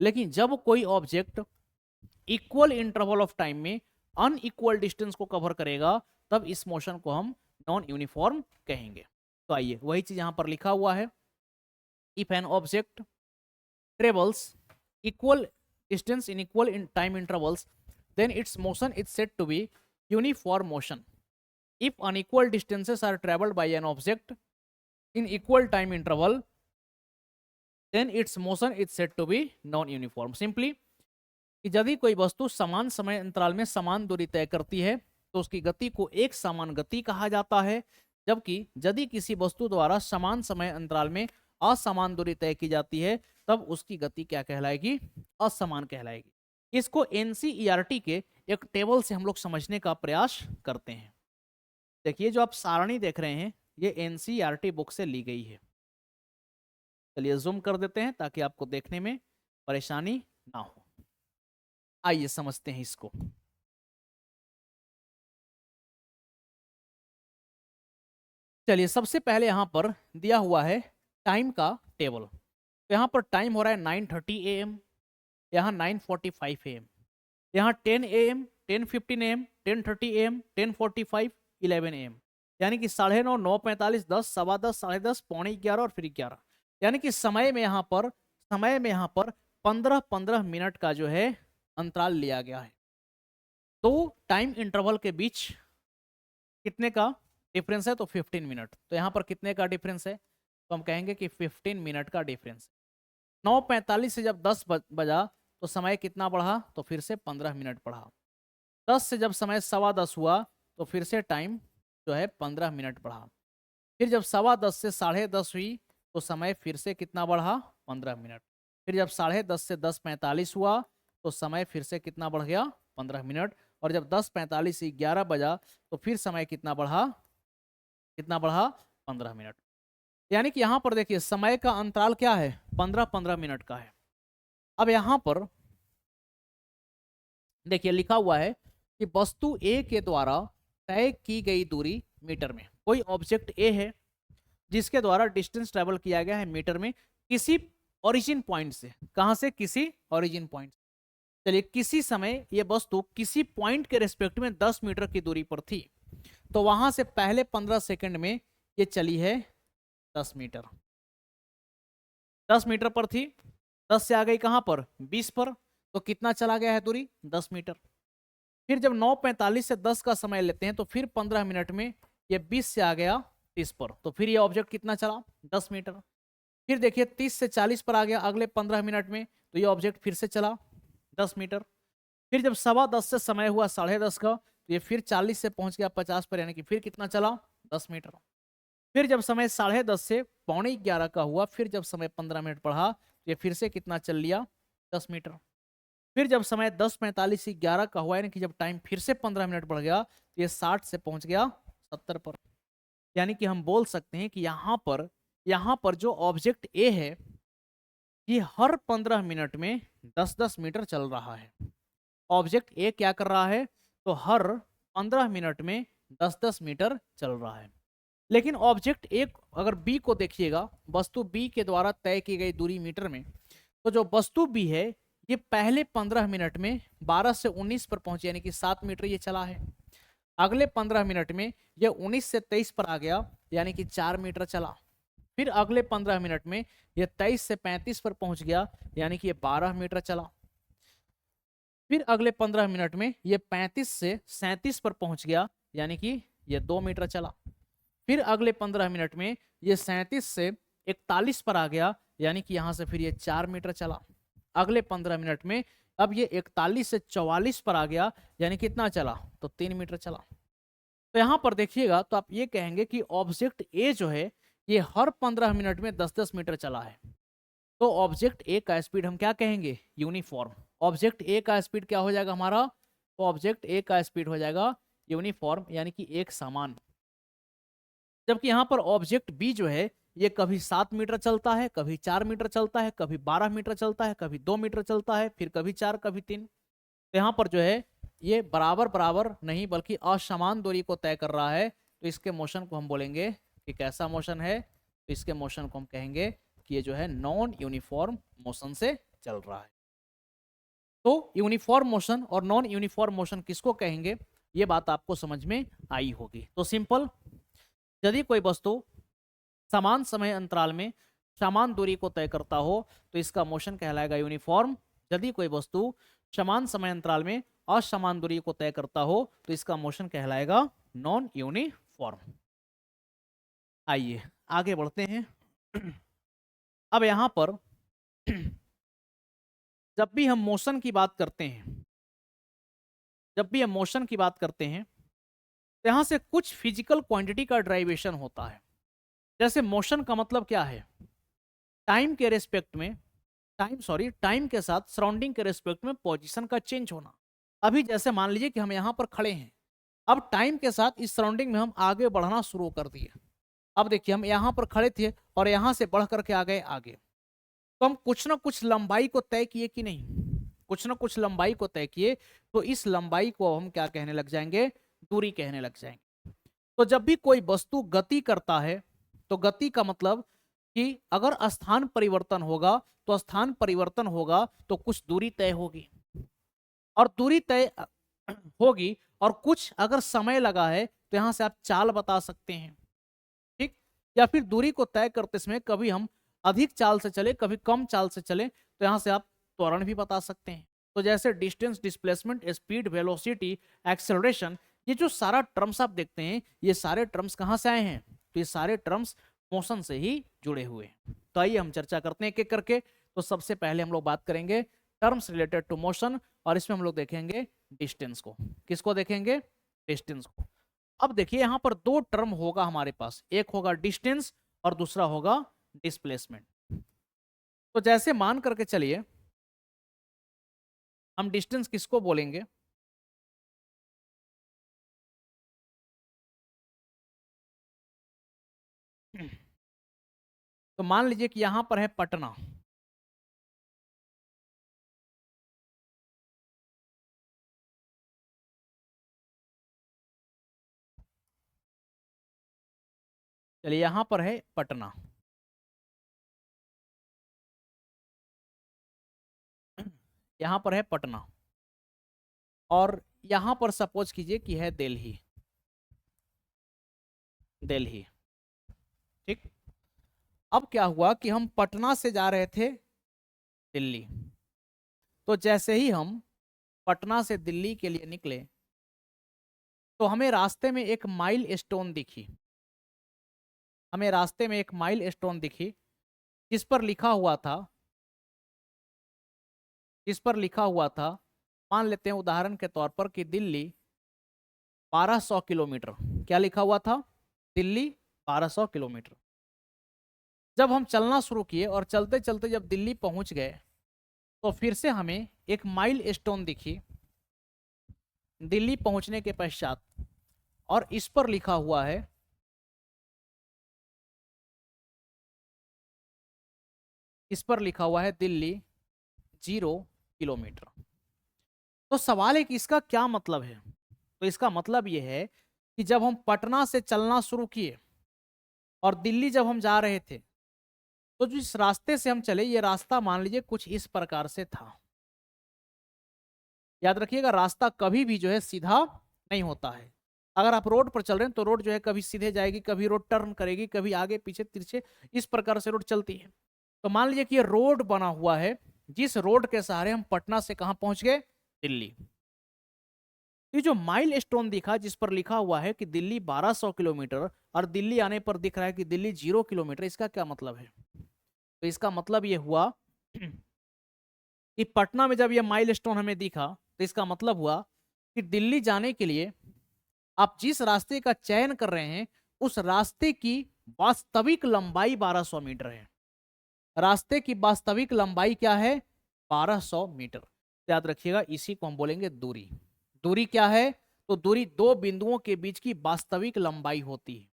लेकिन जब कोई object equal interval of time में अनइक्वल डिस्टेंस को कवर करेगा तब इस मोशन को हम नॉन यूनिफॉर्म कहेंगे। तो आइए वही चीज यहां पर लिखा हुआ है, if an object travels equal distance in equal in time intervals, then its motion is said to be uniform motion. If unequal distances are traveled by an object in equal time interval, then its motion is said to be non-uniform. Simply कि यदि कोई वस्तु समान समय अंतराल में समान दूरी तय करती है तो उसकी गति को एक समान गति कहा जाता है, जबकि यदि किसी वस्तु द्वारा समान समय अंतराल में असमान दूरी तय की जाती है तब उसकी गति क्या कहलाएगी, असमान कहलाएगी। इसको एनसीईआरटी के एक टेबल से हम लोग समझने का प्रयास करते हैं। देखिए जो आप सारणी देख रहे हैं ये एनसीईआरटी बुक से ली गई है। चलिए जूम कर देते हैं ताकि आपको देखने में परेशानी ना हो। आइए समझते हैं इसको। चलिए सबसे पहले यहां पर दिया हुआ है टाइम का टेबल। तो यहाँ पर टाइम हो रहा है 9:30 AM, यहाँ 9:45 AM, यहाँ 10 AM, 10:15 AM, 10:30 AM, 10:45, 11 AM, यानी कि 9:30, 9:45, 10, 10:15, 10:30, 11:45 और फिर 11, यानी कि समय में यहाँ पर 15-15 मिनट का जो है अंतराल लिया गया है। तो टाइम इंटरवल के बीच कितने का डिफरेंस है, तो 15 मिनट। तो यहाँ पर कितने का डिफरेंस है, तो हम कहेंगे कि 15 मिनट का डिफरेंस। 9:45 से जब 10 बजा तो समय कितना बढ़ा, तो फिर से 15 मिनट बढ़ा। 10 से जब समय 10:15 हुआ तो फिर से टाइम जो है 15 मिनट बढ़ा। फिर जब 10:15 से 10:30 हुई तो समय फिर से कितना बढ़ा, 15 मिनट। फिर जब 10:30 से 10:45 हुआ तो समय फिर से कितना बढ़ गया, 15 मिनट। और जब 10:45 से 11 बजा तो फिर समय कितना बढ़ा, 15 मिनट। यानी कि यहां पर देखिए समय का अंतराल क्या है, 15-15 मिनट का है। अब यहां पर देखिए लिखा हुआ है कि वस्तु ए के द्वारा तय की गई दूरी मीटर में। कोई ऑब्जेक्ट ए है जिसके द्वारा डिस्टेंस ट्रेवल किया गया है मीटर में किसी ओरिजिन पॉइंट से। कहां से, किसी ओरिजिन पॉइंट। चलिए किसी समय ये वस्तु किसी पॉइंट के रेस्पेक्ट में 10 मीटर की दूरी पर थी, तो वहां से पहले 15 सेकंड में ये चली है 10 मीटर। 10 मीटर पर थी, 10 से आ गई कहां पर, 20 पर, तो कितना चला गया है दूरी, 10 मीटर। फिर जब 9:45 से 10 का समय लेते हैं तो फिर 15 मिनट में ये 20 से आ गया 30 पर, तो फिर ये ऑब्जेक्ट कितना चला, 10 मीटर। फिर देखिए 30 से 40 पर आ गया अगले 15 मिनट में, तो ये ऑब्जेक्ट फिर से चला 10 मीटर। फिर जब 10:15 से समय हुआ 10:30 का तो ये फिर 40 से पहुंच गया 50 पर, यानी कि फिर कितना चला, 10 मीटर। फिर जब समय 10:30 से 11:45 का हुआ, फिर जब समय 15 मिनट बढ़ा तो ये फिर से कितना चल लिया, 10 मीटर। फिर जब समय 10:45 से 11 का हुआ, यानी कि जब टाइम फिर से 15 मिनट बढ़ गया तो ये 60 से पहुंच गया 70 पर। यानी कि हम बोल सकते हैं कि यहाँ पर जो ऑब्जेक्ट ए है ये हर 15 मिनट में 10-10 मीटर चल रहा है। ऑब्जेक्ट ए क्या कर रहा है, तो हर 15 मिनट में 10-10 मीटर चल रहा है। लेकिन ऑब्जेक्ट ए अगर बी को देखिएगा, वस्तु बी के द्वारा तय की गई दूरी मीटर में, तो जो वस्तु बी है ये पहले 15 मिनट में 12 से 19 पर पहुंची, यानी कि 7 मीटर ये चला है। अगले 15 मिनट में ये 19 से 23 पर आ गया, यानी कि 4 मीटर चला। फिर अगले 15 मिनट में ये 23 से 35 पर पहुंच गया, यानी कि ये 12 मीटर चला। फिर अगले 15 मिनट में ये 35 से 37 पर पहुंच गया, यानी कि ये 2 मीटर चला। फिर अगले 15 मिनट में ये 37 से 41 पर आ गया, यानी कि यहां से फिर ये 4 मीटर चला। अगले 15 मिनट में अब ये 41 से 44 पर आ गया, यानी कितना चला, तो 3 मीटर चला। तो यहां पर देखिएगा तो आप ये कहेंगे कि ऑब्जेक्ट ए जो है ये हर 15 मिनट में 10-10 मीटर चला है। तो ऑब्जेक्ट ए का स्पीड हम क्या कहेंगे, यूनिफॉर्म। ऑब्जेक्ट ए का स्पीड क्या हो जाएगा हमारा, तो ऑब्जेक्ट ए का स्पीड हो जाएगा यूनिफॉर्म, यानी कि एक समान। जबकि यहाँ पर ऑब्जेक्ट बी जो है ये कभी 7 मीटर चलता है, कभी 4 मीटर चलता है, कभी 12 मीटर चलता है, कभी 2 मीटर चलता है, फिर कभी 4, कभी 3। तो यहाँ पर जो है ये बराबर नहीं बल्कि असमान दूरी को तय कर रहा है। तो इसके मोशन को हम बोलेंगे कि कैसा मोशन है, तो इसके मोशन को हम कहेंगे कि ये जो है नॉन यूनिफॉर्म मोशन से चल रहा है। तो यूनिफॉर्म मोशन और नॉन यूनिफॉर्म मोशन किसको कहेंगे, ये बात आपको समझ में आई होगी। तो सिंपल, यदि कोई वस्तु समान समय अंतराल में समान दूरी को तय करता हो तो इसका मोशन कहलाएगा यूनिफॉर्म। यदि कोई वस्तु समान समय अंतराल में असमान दूरी को तय करता हो तो इसका मोशन कहलाएगा नॉन यूनिफॉर्म। आइए आगे बढ़ते हैं। अब यहां पर जब भी हम मोशन की बात करते हैं, जब भी हम मोशन की बात करते हैं तो यहां से कुछ फिजिकल क्वांटिटी का ड्राइवेशन होता है। जैसे मोशन का मतलब क्या है, टाइम के रेस्पेक्ट में, टाइम के साथ सराउंडिंग के रेस्पेक्ट में पोजीशन का चेंज होना। अभी जैसे मान लीजिए कि हम यहाँ पर खड़े हैं, अब टाइम के साथ इस सराउंडिंग में हम आगे बढ़ना शुरू कर दिए। अब देखिए हम यहाँ पर खड़े थे और यहाँ से बढ़ करके आ गए आगे, तो हम कुछ ना कुछ लंबाई को तय किए कि नहीं, कुछ ना कुछ लंबाई को तय किए, तो इस लंबाई को हम क्या कहने लग जाएंगे, दूरी कहने लग जाएंगे। तो जब भी कोई वस्तु गति करता है तो गति का मतलब कि अगर स्थान परिवर्तन होगा तो स्थान परिवर्तन होगा तो कुछ दूरी तय होगी, और दूरी तय होगी और कुछ अगर समय लगा है तो यहां से आप चाल बता सकते हैं, ठीक। या फिर दूरी को तय करते समय कभी हम अधिक चाल से चले कभी कम चाल से चले तो यहां से आप त्वरण भी बता सकते हैं। तो जैसे distance, displacement, speed, velocity, acceleration, ये जो सारा टर्म्स आप देखते हैं ये सारे टर्म्स कहां से आए हैं, तो ये सारे टर्म्स मोशन से ही जुड़े हुए हैं। तो आइए हम चर्चा करते हैं एक एक करके। तो सबसे पहले हम लोग बात करेंगे टर्म्स रिलेटेड टू मोशन, और इसमें हम लोग देखेंगे डिस्टेंस को। किसको देखेंगे, डिस्टेंस को। अब देखिए यहां पर दो टर्म होगा हमारे पास, एक होगा डिस्टेंस और दूसरा होगा डिस्प्लेसमेंट। तो जैसे मान करके चलिए हम डिस्टेंस किसको बोलेंगे, तो मान लीजिए कि यहां पर है पटना, चलिए यहां पर है पटना, यहां पर है पटना, और यहां पर सपोज कीजिए कि है दिल्ली, दिल्ली, ठीक। अब क्या हुआ कि हम पटना से जा रहे थे दिल्ली, तो जैसे ही हम पटना से दिल्ली के लिए निकले तो हमें रास्ते में एक माइल स्टोन दिखी, हमें रास्ते में एक माइल स्टोन दिखी जिस पर लिखा हुआ था, जिस पर लिखा हुआ था, मान लेते हैं उदाहरण के तौर पर कि दिल्ली 1200 किलोमीटर, क्या लिखा हुआ था, दिल्ली 1200 किलोमीटर। जब हम चलना शुरू किए और चलते चलते जब दिल्ली पहुंच गए तो फिर से हमें एक माइल स्टोन दिखी दिल्ली पहुंचने के पश्चात, और इस पर लिखा हुआ है, इस पर लिखा हुआ है दिल्ली 0 किलोमीटर। तो सवाल है कि इसका क्या मतलब है, तो इसका मतलब यह है कि जब हम पटना से चलना शुरू किए और दिल्ली जब हम जा रहे थे तो जिस रास्ते से हम चले ये रास्ता मान लीजिए कुछ इस प्रकार से था। याद रखिएगा रास्ता कभी भी जो है सीधा नहीं होता है। अगर आप रोड पर चल रहे हैं तो रोड जो है कभी सीधे जाएगी, कभी रोड टर्न करेगी, कभी आगे पीछे तिरछे, इस प्रकार से रोड चलती है। तो मान लीजिए कि ये रोड बना हुआ है, जिस रोड के सहारे हम पटना से कहां पहुंच गए, दिल्ली। ये जो माइल स्टोन दिखा जिस पर लिखा हुआ है कि दिल्ली 1200 किलोमीटर और दिल्ली आने पर दिख रहा है कि दिल्ली 0 किलोमीटर, इसका क्या मतलब है, तो इसका मतलब ये हुआ कि पटना में जब ये माइल स्टोन हमें दिखा तो इसका मतलब हुआ कि दिल्ली जाने के लिए आप जिस रास्ते का चयन कर रहे हैं उस रास्ते की वास्तविक लंबाई 1200 मीटर है। रास्ते की वास्तविक लंबाई क्या है, 1200 मीटर। याद रखिएगा इसी को हम बोलेंगे दूरी। दूरी क्या है, तो दूरी दो बिंदुओं के बीच की वास्तविक लंबाई होती है।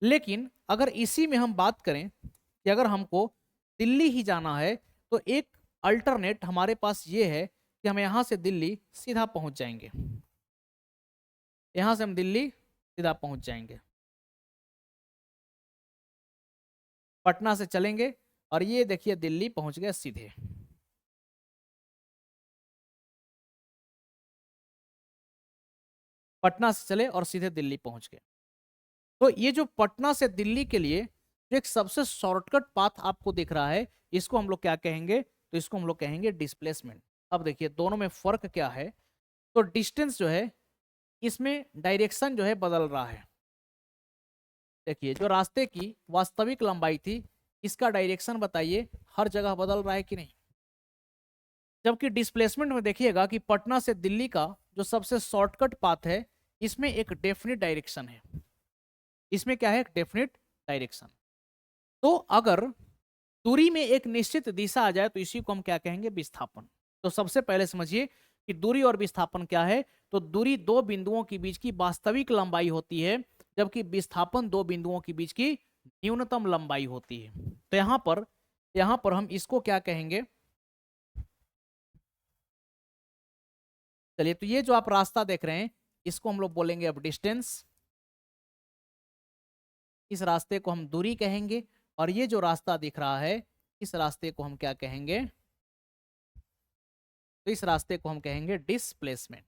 लेकिन अगर इसी में हम बात करें कि अगर हमको दिल्ली ही जाना है तो एक अल्टरनेट हमारे पास ये है कि हम यहां से दिल्ली सीधा पहुंच जाएंगे, यहां से हम दिल्ली सीधा पहुंच जाएंगे। पटना से चलेंगे और ये देखिए दिल्ली पहुंच गए सीधे। पटना से चले और सीधे दिल्ली पहुंच गए। तो ये जो पटना से दिल्ली के लिए जो एक सबसे शॉर्टकट पाथ आपको दिख रहा है, इसको हम लोग क्या कहेंगे, तो इसको हम लोग कहेंगे डिस्प्लेसमेंट। अब देखिए दोनों में फर्क क्या है, तो डिस्टेंस जो है इसमें डायरेक्शन जो है बदल रहा है। देखिए जो रास्ते की वास्तविक लंबाई थी, इसका डायरेक्शन बताइए हर जगह बदल रहा है कि नहीं। जबकि डिस्प्लेसमेंट में देखिएगा कि पटना से दिल्ली का जो सबसे शॉर्टकट पाथ है, इसमें एक डेफिनिट डायरेक्शन है। इसमें क्या है, एक डेफिनिट डायरेक्शन। तो अगर दूरी में एक निश्चित दिशा आ जाए तो इसी को हम क्या कहेंगे, विस्थापन। तो सबसे पहले समझिए कि दूरी और विस्थापन क्या है। तो दूरी दो बिंदुओं के बीच की वास्तविक लंबाई होती है, जबकि विस्थापन दो बिंदुओं के बीच की न्यूनतम लंबाई होती है। तो यहां पर हम इसको क्या कहेंगे, चलिए तो ये जो आप रास्ता देख रहे हैं इसको हम लोग बोलेंगे अब डिस्टेंस। इस रास्ते को हम दूरी कहेंगे, और ये जो रास्ता दिख रहा है इस रास्ते को हम क्या कहेंगे, तो इस रास्ते को हम कहेंगे डिस्प्लेसमेंट।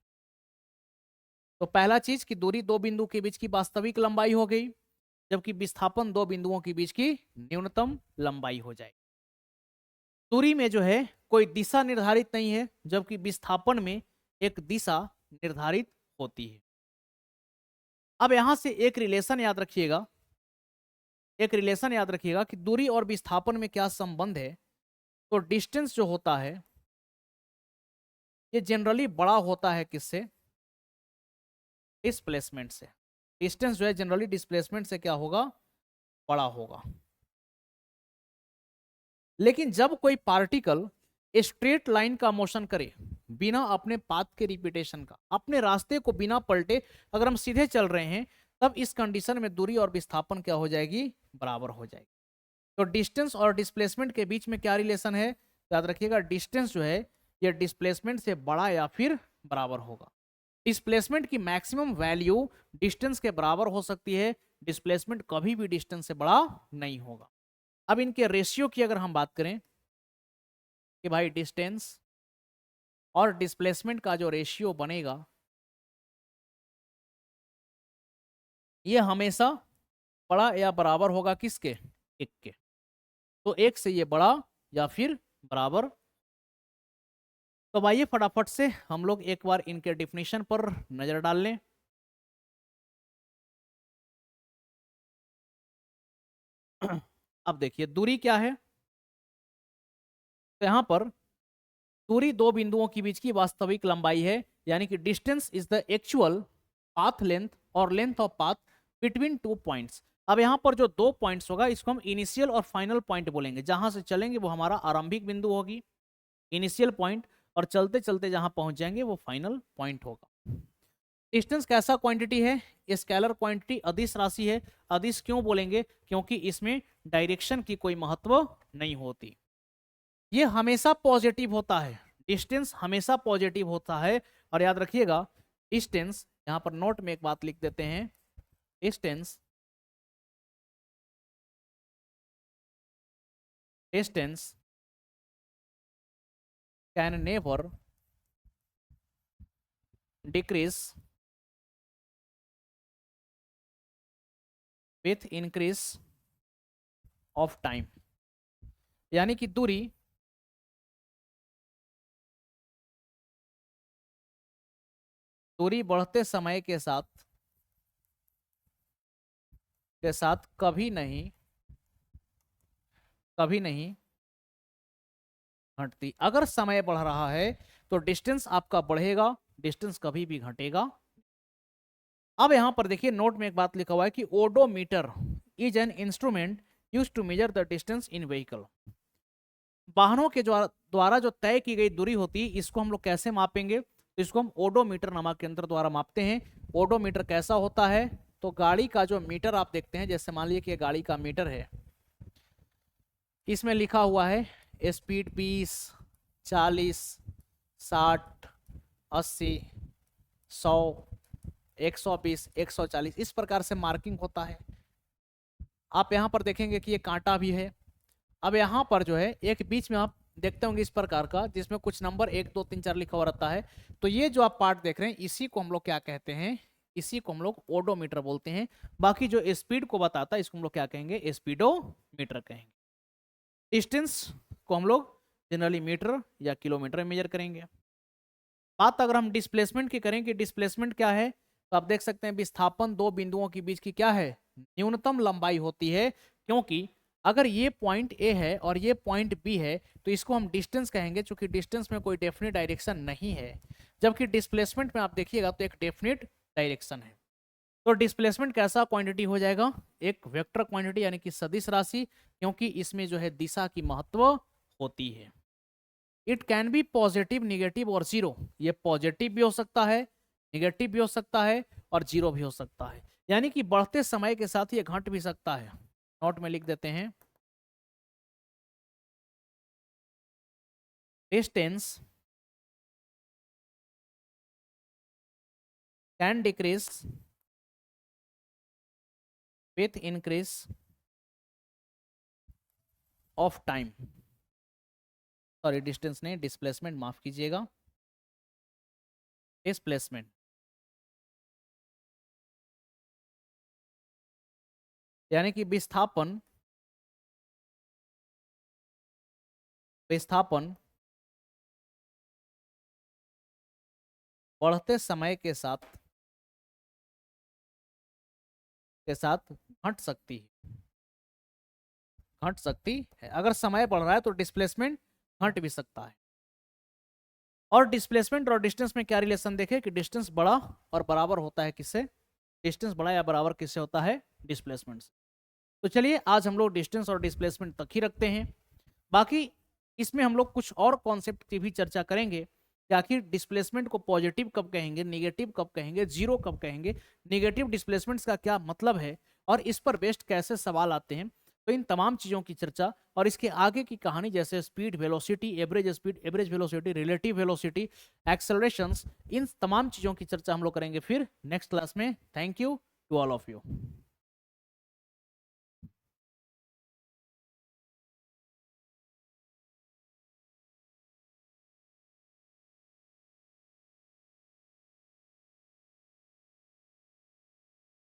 तो पहला चीज कि दूरी दो बिंदु के बीच की वास्तविक लंबाई हो गई, जबकि विस्थापन दो बिंदुओं के बीच की न्यूनतम लंबाई हो जाए। दूरी में जो है कोई दिशा निर्धारित नहीं है, जबकि विस्थापन में एक दिशा निर्धारित होती है। अब यहां से एक रिलेशन याद रखिएगा, एक रिलेशन याद रखिएगा कि दूरी और विस्थापन में क्या संबंध है। तो डिस्टेंस जो होता है ये जनरली बड़ा होता है किससे, डिस्प्लेसमेंट से। डिस्टेंस जो है जनरली डिस्प्लेसमेंट से क्या होगा, बड़ा होगा। लेकिन जब कोई पार्टिकल स्ट्रेट लाइन का मोशन करे बिना अपने पाथ के रिपीटेशन का, अपने रास्ते को बिना पलटे अगर हम सीधे चल रहे हैं, तब इस कंडीशन में दूरी और विस्थापन क्या हो जाएगी, बराबर हो जाएगी। तो डिस्टेंस और डिस्प्लेसमेंट के बीच में क्या रिलेशन है, याद रखिएगा डिस्टेंस जो है ये डिस्प्लेसमेंट से बड़ा या फिर बराबर होगा। डिस्प्लेसमेंट की मैक्सिमम वैल्यू डिस्टेंस के बराबर हो सकती है, डिस्प्लेसमेंट कभी भी डिस्टेंस से बड़ा नहीं होगा। अब इनके रेशियो की अगर हम बात करें कि भाई डिस्टेंस और डिस्प्लेसमेंट का जो रेशियो बनेगा ये हमेशा बड़ा या बराबर होगा किसके, एक के। तो एक से ये बड़ा या फिर बराबर। तो आइए फटाफट से हम लोग एक बार इनके डिफिनीशन पर नजर डाल लें। अब देखिए दूरी क्या है, तो यहां पर दूरी दो बिंदुओं के बीच की वास्तविक लंबाई है, यानी कि distance is the actual path length or length of path between two points. अब यहां पर जो दो पॉइंट्स होगा इसको हम इनिशियल और फाइनल पॉइंट बोलेंगे। जहां से चलेंगे वो हमारा आरंभिक बिंदु होगी, इनिशियल पॉइंट, और चलते चलते जहां पहुंच जाएंगे वो फाइनल पॉइंट होगा। डिस्टेंस कैसा क्वांटिटी है, स्केलर क्वांटिटी, अदिश राशि है। अदिश क्यों बोलेंगे, क्योंकि इसमें डायरेक्शन की कोई महत्व नहीं होती। ये हमेशा पॉजिटिव होता है, डिस्टेंस हमेशा पॉजिटिव होता है। और याद रखिएगा डिस्टेंस, यहां पर नोट में एक बात लिख देते हैं, distance distance can never decrease with increase of time. यानी कि दूरी बढ़ते समय के साथ कभी नहीं घटती। अगर समय बढ़ रहा है तो डिस्टेंस आपका बढ़ेगा, डिस्टेंस कभी भी घटेगा। अब यहां पर देखिए नोट में एक बात लिखा हुआ है कि odometer is an instrument used to measure the distance in vehicle. वाहनों के द्वारा जो तय की गई दूरी होती है इसको हम लोग कैसे मापेंगे, तो इसको हम ओडोमीटर नामक यंत्र द्वारा मापते हैं। ओडोमीटर कैसा होता है, तो गाड़ी का जो मीटर आप देखते हैं, जैसे मान लीजिए कि गाड़ी का मीटर है, इसमें लिखा हुआ है स्पीड 20, 40, 60, 80, 100, 120, 140, इस प्रकार से मार्किंग होता है। आप यहाँ पर देखेंगे कि ये कांटा भी है। अब यहाँ पर जो है एक बीच में आप देखते होंगे इस प्रकार का, जिसमें कुछ नंबर 1 2 3 4 लिखा हुआ रहता है। तो ये जो आप पार्ट देख रहे हैं इसी को हम लोग क्या कहते हैं, इसी को हम लोग ओडोमीटर बोलते हैं। बाकी जो स्पीड को बताता है इसको हम लोग क्या कहेंगे, स्पीडोमीटर कहेंगे। डिस्टेंस को हम लोग जनरली मीटर या किलोमीटर में मेजर करेंगे। बात अगर हम डिस्प्लेसमेंट की करें कि डिस्प्लेसमेंट क्या है, तो आप देख सकते हैं विस्थापन दो बिंदुओं के बीच की क्या है, न्यूनतम लंबाई होती है। क्योंकि अगर ये पॉइंट ए है और ये पॉइंट बी है तो इसको हम डिस्टेंस कहेंगे, क्योंकि डिस्टेंस में कोई डेफिनेट डायरेक्शन नहीं है। जबकि डिस्प्लेसमेंट में आप देखिएगा तो एक डेफिनेट डायरेक्शन है। तो डिस्प्लेसमेंट कैसा क्वांटिटी हो जाएगा, एक वेक्टर क्वांटिटी यानी कि सदिश राशि, क्योंकि इसमें जो है दिशा की महत्व होती है। It can be positive, negative और जीरो। ये पॉजिटिव भी हो सकता है, निगेटिव भी हो सकता है और जीरो भी हो सकता है। यानी कि बढ़ते समय के साथ ये घट भी सकता है। नोट में लिख देते हैं, distance can decrease with increase of time. Sorry distance नहीं, डिस्प्लेसमेंट, माफ कीजिएगा, डिस्प्लेसमेंट। यानी कि विस्थापन, विस्थापन बढ़ते समय के साथ घट सकती है, घट सकती है। अगर समय बढ़ रहा है तो डिस्प्लेसमेंट घट भी सकता है। और डिस्प्लेसमेंट और डिस्टेंस में क्या रिलेशन देखें कि डिस्टेंस बड़ा और बराबर होता है किससे, डिस्टेंस बड़ा या बराबर किससे होता है, डिस्प्लेसमेंट से। तो चलिए आज हम लोग डिस्टेंस और डिस्प्लेसमेंट तक ही रखते हैं। बाकी इसमें हम लोग कुछ और कॉन्सेप्ट की भी चर्चा करेंगे कि आखिर डिस्प्लेसमेंट को पॉजिटिव कब कहेंगे, नेगेटिव कब कहेंगे, जीरो कब कहेंगे, नेगेटिव डिस्प्लेसमेंट्स का क्या मतलब है और इस पर बेस्ड कैसे सवाल आते हैं। तो इन तमाम चीज़ों की चर्चा और इसके आगे की कहानी, जैसे speed, velocity, speed, average velocity, relative velocity, accelerations, इन तमाम चीज़ों की चर्चा हम लोग करेंगे फिर नेक्स्ट क्लास में। Thank you to all of you.